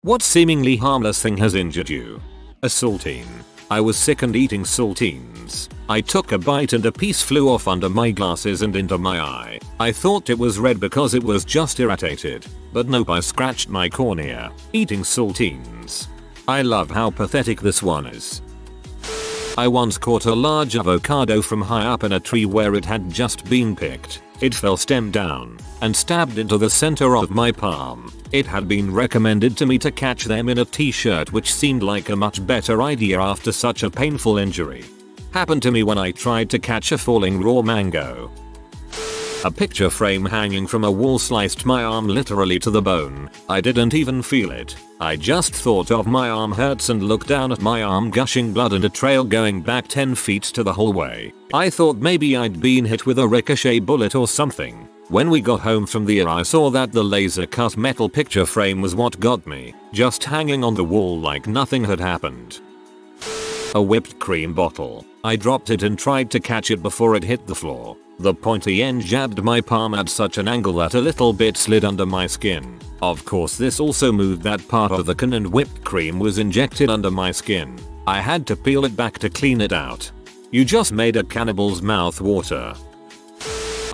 What seemingly harmless thing has injured you? A saltine. I was sick and eating saltines. I took a bite and a piece flew off under my glasses and into my eye. I thought it was red because it was just irritated. But nope, I scratched my cornea. Eating saltines. I love how pathetic this one is. I once caught a large avocado from high up in a tree where it had just been picked. It fell stem down and stabbed into the center of my palm. It had been recommended to me to catch them in a t-shirt, which seemed like a much better idea after such a painful injury. Happened to me when I tried to catch a falling raw mango. A picture frame hanging from a wall sliced my arm literally to the bone. I didn't even feel it. I just thought of my arm hurts and looked down at my arm gushing blood and a trail going back 10 feet to the hallway. I thought maybe I'd been hit with a ricochet bullet or something. When we got home from the ER, I saw that the laser cut metal picture frame was what got me, just hanging on the wall like nothing had happened. A whipped cream bottle. I dropped it and tried to catch it before it hit the floor. The pointy end jabbed my palm at such an angle that a little bit slid under my skin. Of course, this also moved that part of the can and whipped cream was injected under my skin. I had to peel it back to clean it out. You just made a cannibal's mouth water.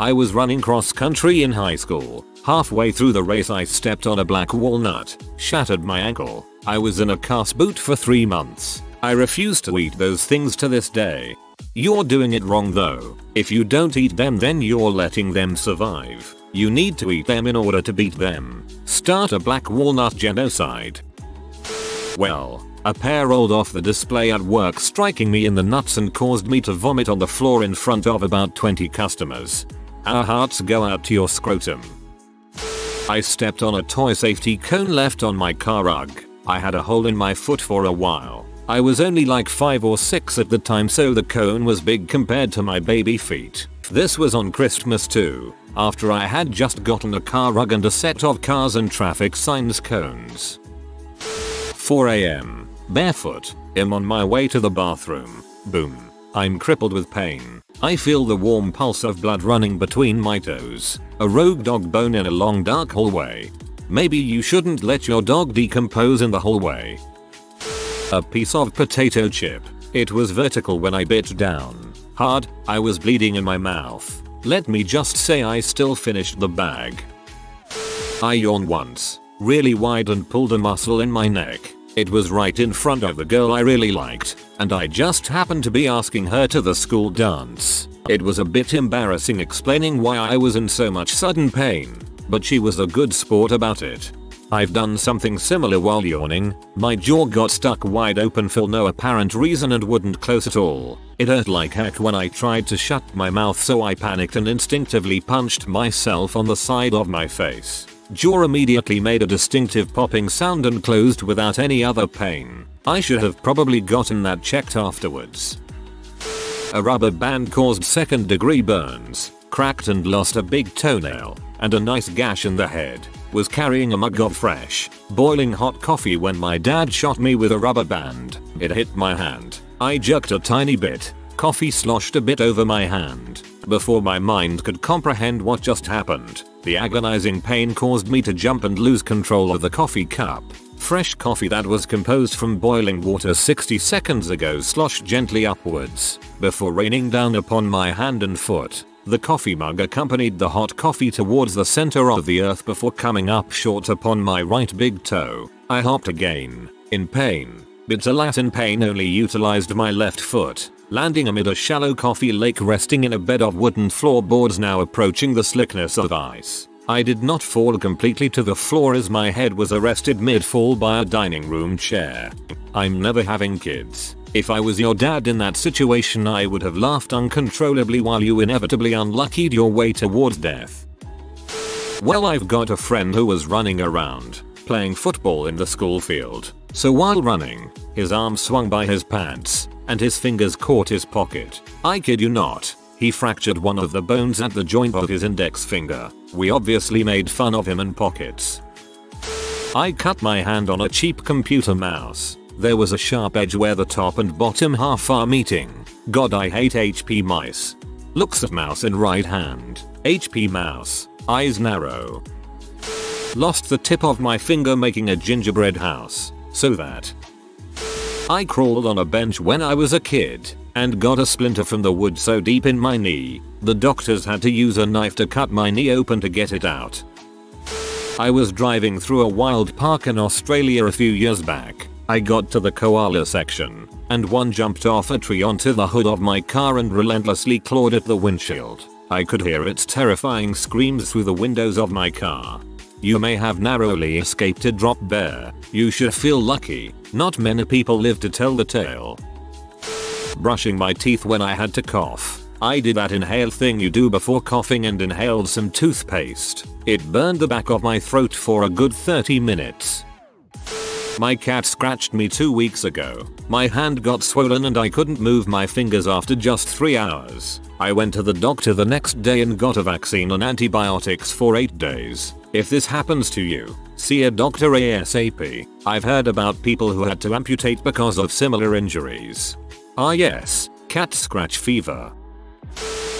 I was running cross country in high school. Halfway through the race I stepped on a black walnut, shattered my ankle. I was in a cast boot for 3 months. I refuse to eat those things to this day. You're doing it wrong though. If you don't eat them, then you're letting them survive. You need to eat them in order to beat them. Start a black walnut genocide. Well, a pair rolled off the display at work, striking me in the nuts and caused me to vomit on the floor in front of about 20 customers. Our hearts go out to your scrotum. I stepped on a toy safety cone left on my car rug. I had a hole in my foot for a while. I was only like 5 or 6 at the time, so the cone was big compared to my baby feet. This was on Christmas too, after I had just gotten a car rug and a set of cars and traffic signs cones. 4 AM. Barefoot. I'm on my way to the bathroom. Boom. I'm crippled with pain. I feel the warm pulse of blood running between my toes. A rogue dog bone in a long dark hallway. Maybe you shouldn't let your dog decompose in the hallway. A piece of potato chip. It was vertical when I bit down hard. I was bleeding in my mouth. Let me just say I still finished the bag. I yawned once, really wide, and pulled a muscle in my neck. It was right in front of the girl I really liked, and I just happened to be asking her to the school dance. It was a bit embarrassing explaining why I was in so much sudden pain, but she was a good sport about it. I've done something similar while yawning. My jaw got stuck wide open for no apparent reason and wouldn't close at all. It hurt like heck when I tried to shut my mouth, so I panicked and instinctively punched myself on the side of my face. Jaw immediately made a distinctive popping sound and closed without any other pain. I should have probably gotten that checked afterwards. A rubber band caused second-degree burns, cracked and lost a big toenail, and a nice gash in the head. Was carrying a mug of fresh, boiling hot coffee when my dad shot me with a rubber band. It hit my hand. I jerked a tiny bit. Coffee sloshed a bit over my hand. Before my mind could comprehend what just happened, the agonizing pain caused me to jump and lose control of the coffee cup. Fresh coffee that was composed from boiling water 60 seconds ago sloshed gently upwards, before raining down upon my hand and foot. The coffee mug accompanied the hot coffee towards the center of the earth before coming up short upon my right big toe. I hopped again, in pain, but alas, in pain only utilized my left foot, landing amid a shallow coffee lake resting in a bed of wooden floorboards now approaching the slickness of ice. I did not fall completely to the floor as my head was arrested mid-fall by a dining room chair. I'm never having kids. If I was your dad in that situation, I would have laughed uncontrollably while you inevitably unluckied your way towards death. Well, I've got a friend who was running around, playing football in the school field. So while running, his arm swung by his pants, and his fingers caught his pocket. I kid you not, he fractured one of the bones at the joint of his index finger. We obviously made fun of him and pockets. I cut my hand on a cheap computer mouse. There was a sharp edge where the top and bottom half are meeting. God, I hate HP mice. Looks at mouse in right hand. HP mouse. Eyes narrow. Lost the tip of my finger making a gingerbread house, so that I crawled on a bench when I was a kid and got a splinter from the wood so deep in my knee, the doctors had to use a knife to cut my knee open to get it out. I was driving through a wild park in Australia a few years back. I got to the koala section, and one jumped off a tree onto the hood of my car and relentlessly clawed at the windshield. I could hear its terrifying screams through the windows of my car. You may have narrowly escaped a drop bear. You should feel lucky. Not many people live to tell the tale. Brushing my teeth when I had to cough. I did that inhale thing you do before coughing and inhaled some toothpaste. It burned the back of my throat for a good 30 minutes. My cat scratched me 2 weeks ago. My hand got swollen and I couldn't move my fingers after just 3 hours. I went to the doctor the next day and got a vaccine and antibiotics for 8 days. If this happens to you, see a doctor ASAP. I've heard about people who had to amputate because of similar injuries. Ah yes, cat scratch fever.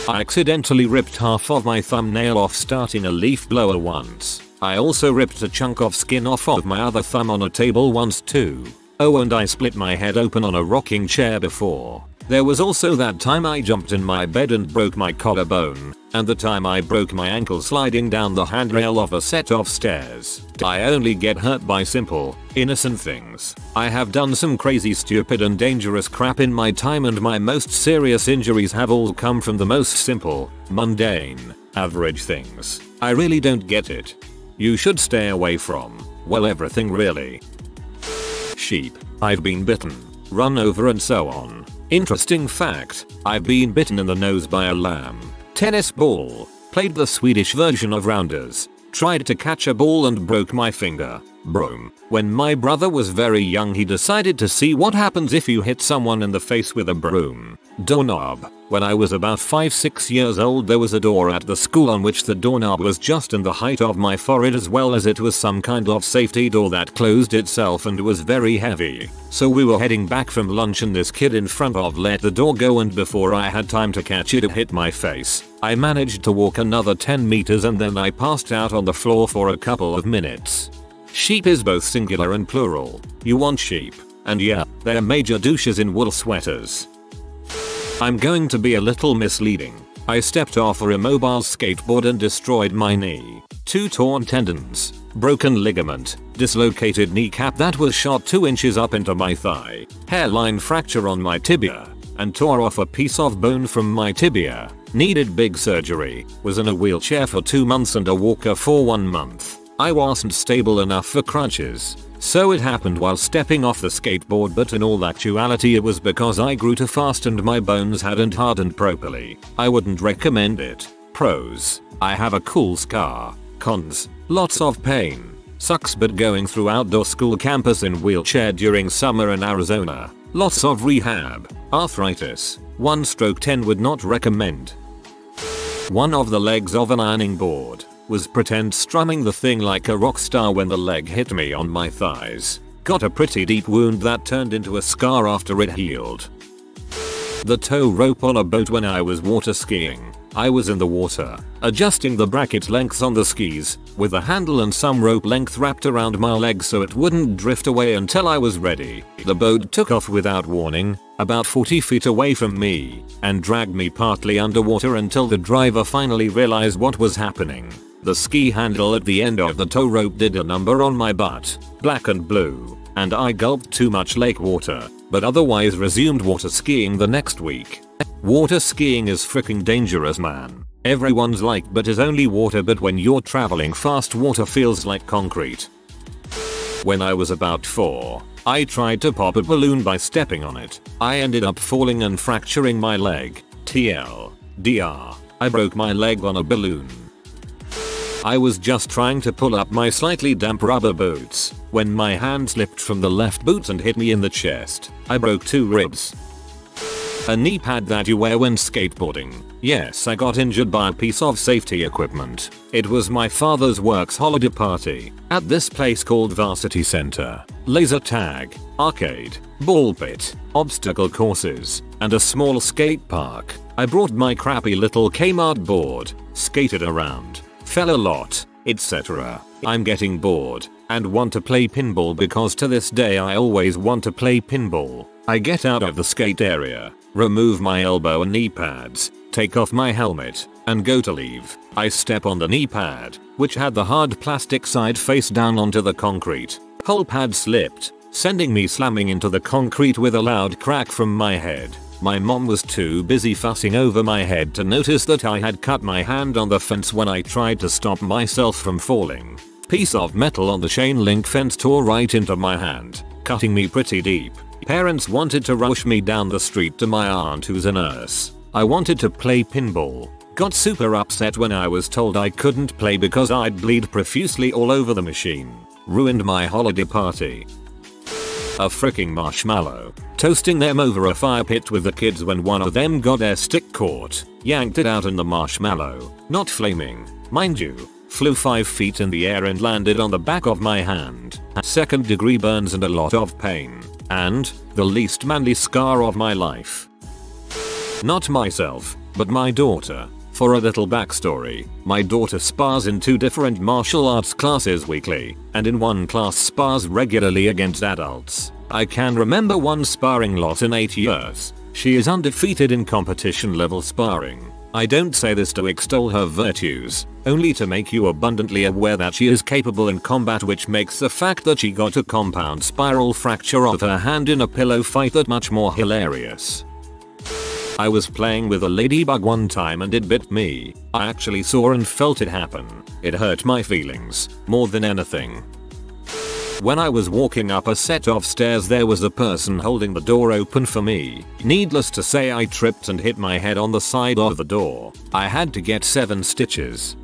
I accidentally ripped half of my thumbnail off starting a leaf blower once. I also ripped a chunk of skin off of my other thumb on a table once too. Oh, and I split my head open on a rocking chair before. There was also that time I jumped in my bed and broke my collarbone, and the time I broke my ankle sliding down the handrail of a set of stairs. I only get hurt by simple, innocent things. I have done some crazy, stupid and dangerous crap in my time, and my most serious injuries have all come from the most simple, mundane, average things. I really don't get it. You should stay away from, well, everything really. Sheep. I've been bitten, run over and so on. Interesting fact, I've been bitten in the nose by a lamb. Tennis ball. Played the Swedish version of rounders. Tried to catch a ball and broke my finger. Broom. When my brother was very young he decided to see what happens if you hit someone in the face with a broom. Doorknob. When I was about 5-6 years old there was a door at the school on which the doorknob was just in the height of my forehead, as well as it was some kind of safety door that closed itself and was very heavy. So we were heading back from lunch and this kid in front of let the door go, and before I had time to catch it hit my face. I managed to walk another 10 meters and then I passed out on the floor for a couple of minutes. Sheep is both singular and plural. You want sheep. And yeah, they're major douches in wool sweaters. I'm going to be a little misleading. I stepped off a immobile skateboard and destroyed my knee. 2 torn tendons, broken ligament, dislocated kneecap that was shot 2 inches up into my thigh, hairline fracture on my tibia, and tore off a piece of bone from my tibia. Needed big surgery, was in a wheelchair for 2 months and a walker for 1 month. I wasn't stable enough for crutches. So it happened while stepping off the skateboard, but in all actuality it was because I grew too fast and my bones hadn't hardened properly. I wouldn't recommend it. Pros: I have a cool scar. Cons: lots of pain. Sucks, but going through outdoor school campus in wheelchair during summer in Arizona. Lots of rehab. Arthritis. 1/10 would not recommend. One of the legs of an ironing board was pretend strumming the thing like a rock star when the leg hit me on my thighs. Got a pretty deep wound that turned into a scar after it healed. The tow rope on a boat when I was water skiing. I was in the water, adjusting the bracket lengths on the skis, with a handle and some rope length wrapped around my leg so it wouldn't drift away until I was ready. The boat took off without warning, about 40 feet away from me, and dragged me partly underwater until the driver finally realized what was happening. The ski handle at the end of the tow rope did a number on my butt, black and blue, and I gulped too much lake water, but otherwise resumed water skiing the next week. Water skiing is freaking dangerous, man. Everyone's like, but it's only water, but when you're traveling fast water feels like concrete. When I was about 4, I tried to pop a balloon by stepping on it. I ended up falling and fracturing my leg. TLDR. I broke my leg on a balloon. I was just trying to pull up my slightly damp rubber boots when my hand slipped from the left boot and hit me in the chest. I broke 2 ribs. A knee pad that you wear when skateboarding. Yes, I got injured by a piece of safety equipment. It was my father's work's holiday party at this place called Varsity Center. Laser tag, arcade, ball pit, obstacle courses, and a small skate park. I brought my crappy little Kmart board, skated around, fell a lot, etc. I'm getting bored and want to play pinball because to this day I always want to play pinball. I get out of the skate area, remove my elbow and knee pads, take off my helmet, and go to leave. I step on the knee pad, which had the hard plastic side face down onto the concrete. Whole pad slipped, sending me slamming into the concrete with a loud crack from my head. My mom was too busy fussing over my head to notice that I had cut my hand on the fence when I tried to stop myself from falling. Piece of metal on the chain link fence tore right into my hand, cutting me pretty deep. Parents wanted to rush me down the street to my aunt who's a nurse. I wanted to play pinball. Got super upset when I was told I couldn't play because I'd bleed profusely all over the machine. Ruined my holiday party. A freaking marshmallow. Toasting them over a fire pit with the kids when one of them got their stick caught. Yanked it out and the marshmallow, not flaming, mind you, flew 5 feet in the air and landed on the back of my hand. 2nd degree burns and a lot of pain. And the least manly scar of my life. Not myself, but my daughter. For a little backstory, my daughter spars in 2 different martial arts classes weekly, and in one class spars regularly against adults. I can remember one sparring lot in 8 years. She is undefeated in competition level sparring. I don't say this to extol her virtues, only to make you abundantly aware that she is capable in combat, which makes the fact that she got a compound spiral fracture of her hand in a pillow fight that much more hilarious. I was playing with a ladybug one time and it bit me. I actually saw and felt it happen. It hurt my feelings more than anything. When I was walking up a set of stairs, there was a person holding the door open for me. Needless to say, I tripped and hit my head on the side of the door. I had to get 7 stitches.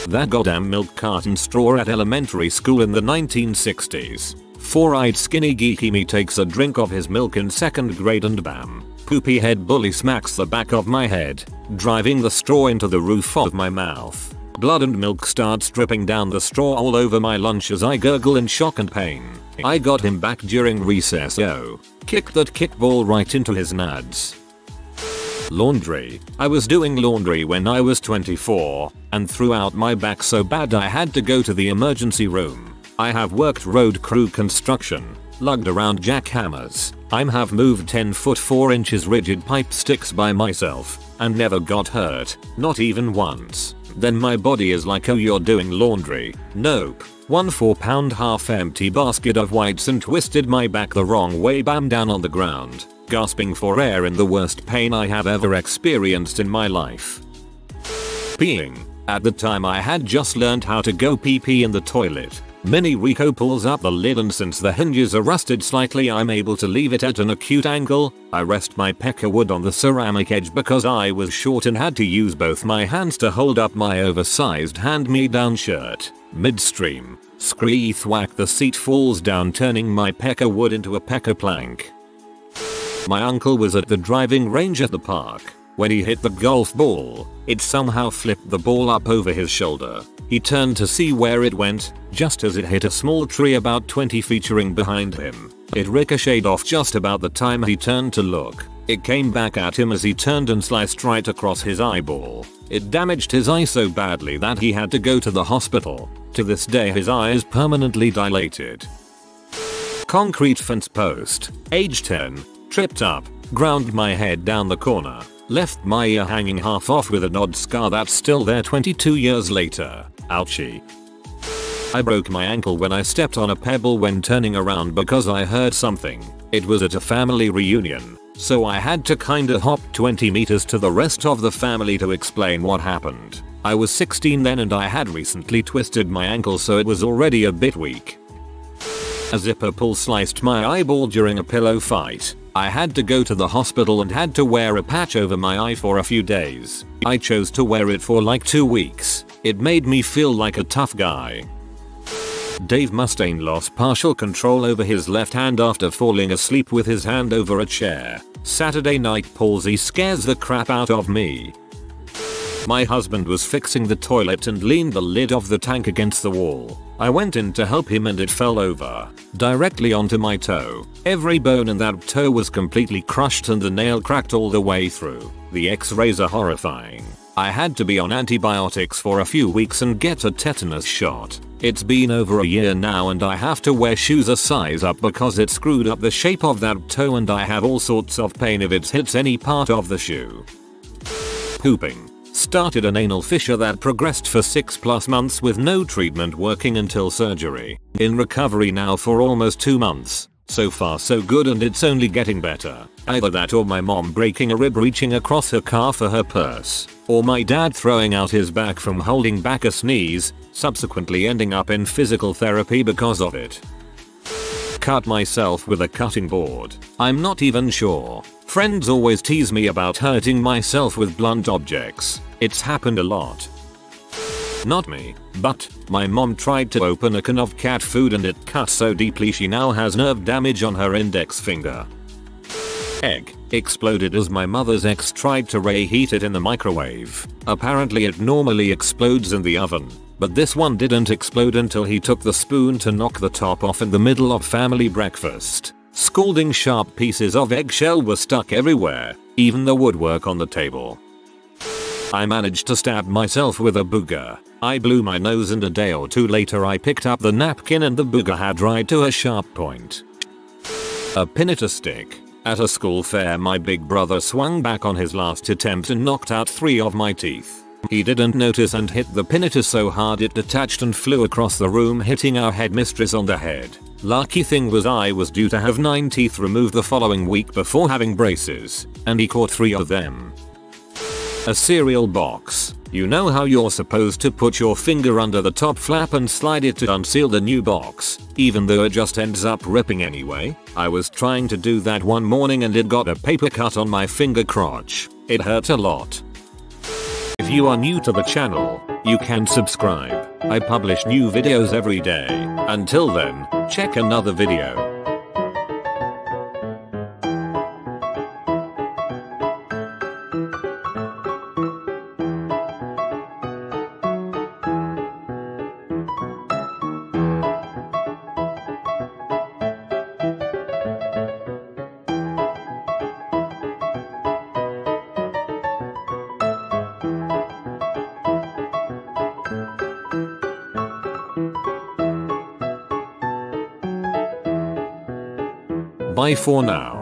That goddamn milk carton straw at elementary school in the 1960s. 4-eyed skinny geeky me takes a drink of his milk in 2nd grade and bam. Poopy head bully smacks the back of my head, driving the straw into the roof of my mouth. Blood and milk starts dripping down the straw all over my lunch as I gurgle in shock and pain. I got him back during recess. Kick that kickball right into his nads. Laundry. I was doing laundry when I was 24 and threw out my back so bad I had to go to the emergency room. I have worked road crew construction, lugged around jackhammers. I have moved 10 foot 4 inches rigid pipe sticks by myself and never got hurt, not even once. Then my body is like, oh, you're doing laundry. Nope. 1 4-pound half empty basket of whites and twisted my back the wrong way, bam, down on the ground, gasping for air in the worst pain I have ever experienced in my life. Peeing. At the time I had just learned how to go pee in the toilet. Mini Rico pulls up the lid and since the hinges are rusted slightly, I'm able to leave it at an acute angle. I rest my pecker wood on the ceramic edge because I was short and had to use both my hands to hold up my oversized hand-me-down shirt. Midstream, scree thwack, the seat falls down, turning my pecker wood into a pecker plank. My uncle was at the driving range at the park. When he hit the golf ball, it somehow flipped the ball up over his shoulder. He turned to see where it went, just as it hit a small tree about 20 feet behind him. It ricocheted off just about the time he turned to look. It came back at him as he turned and sliced right across his eyeball. It damaged his eye so badly that he had to go to the hospital. To this day his eye is permanently dilated. Concrete fence post. Age 10. Tripped up, ground my head down the corner. Left my ear hanging half off with an odd scar that's still there 22 years later. Ouchie. I broke my ankle when I stepped on a pebble when turning around because I heard something. It was at a family reunion, so I had to kinda hop 20 meters to the rest of the family to explain what happened. I was 16 then and I had recently twisted my ankle, so it was already a bit weak. A zipper pull sliced my eyeball during a pillow fight. I had to go to the hospital and had to wear a patch over my eye for a few days. I chose to wear it for like 2 weeks. It made me feel like a tough guy. Dave Mustaine lost partial control over his left hand after falling asleep with his hand over a chair. Saturday night palsy scares the crap out of me. My husband was fixing the toilet and leaned the lid of the tank against the wall. I went in to help him and it fell over, directly onto my toe. Every bone in that toe was completely crushed and the nail cracked all the way through. The x-rays are horrifying. I had to be on antibiotics for a few weeks and get a tetanus shot. It's been over a year now and I have to wear shoes a size up because it screwed up the shape of that toe and I have all sorts of pain if it hits any part of the shoe. Pooping. Started an anal fissure that progressed for 6+ months with no treatment working until surgery. In recovery now for almost 2 months. So far so good and it's only getting better. Either that or my mom breaking a rib reaching across her car for her purse. Or my dad throwing out his back from holding back a sneeze, subsequently ending up in physical therapy because of it. Cut myself with a cutting board. I'm not even sure. Friends always tease me about hurting myself with blunt objects. It's happened a lot. Not me, but my mom tried to open a can of cat food and it cut so deeply she now has nerve damage on her index finger. Egg exploded as my mother's ex tried to reheat it in the microwave. Apparently it normally explodes in the oven, but this one didn't explode until he took the spoon to knock the top off in the middle of family breakfast. Scalding sharp pieces of eggshell were stuck everywhere, even the woodwork on the table. I managed to stab myself with a booger. I blew my nose and a day or two later I picked up the napkin and the booger had dried to a sharp point. A pin at a stick. At a school fair my big brother swung back on his last attempt and knocked out 3 of my teeth. He didn't notice and hit the pinata so hard it detached and flew across the room hitting our headmistress on the head. Lucky thing was I was due to have 9 teeth removed the following week before having braces, and he caught 3 of them. A cereal box. You know how you're supposed to put your finger under the top flap and slide it to unseal the new box, even though it just ends up ripping anyway? I was trying to do that one morning and it got a paper cut on my finger crotch. It hurt a lot. If you are new to the channel, you can subscribe. I publish new videos every day. Until then, check another video. Bye for now.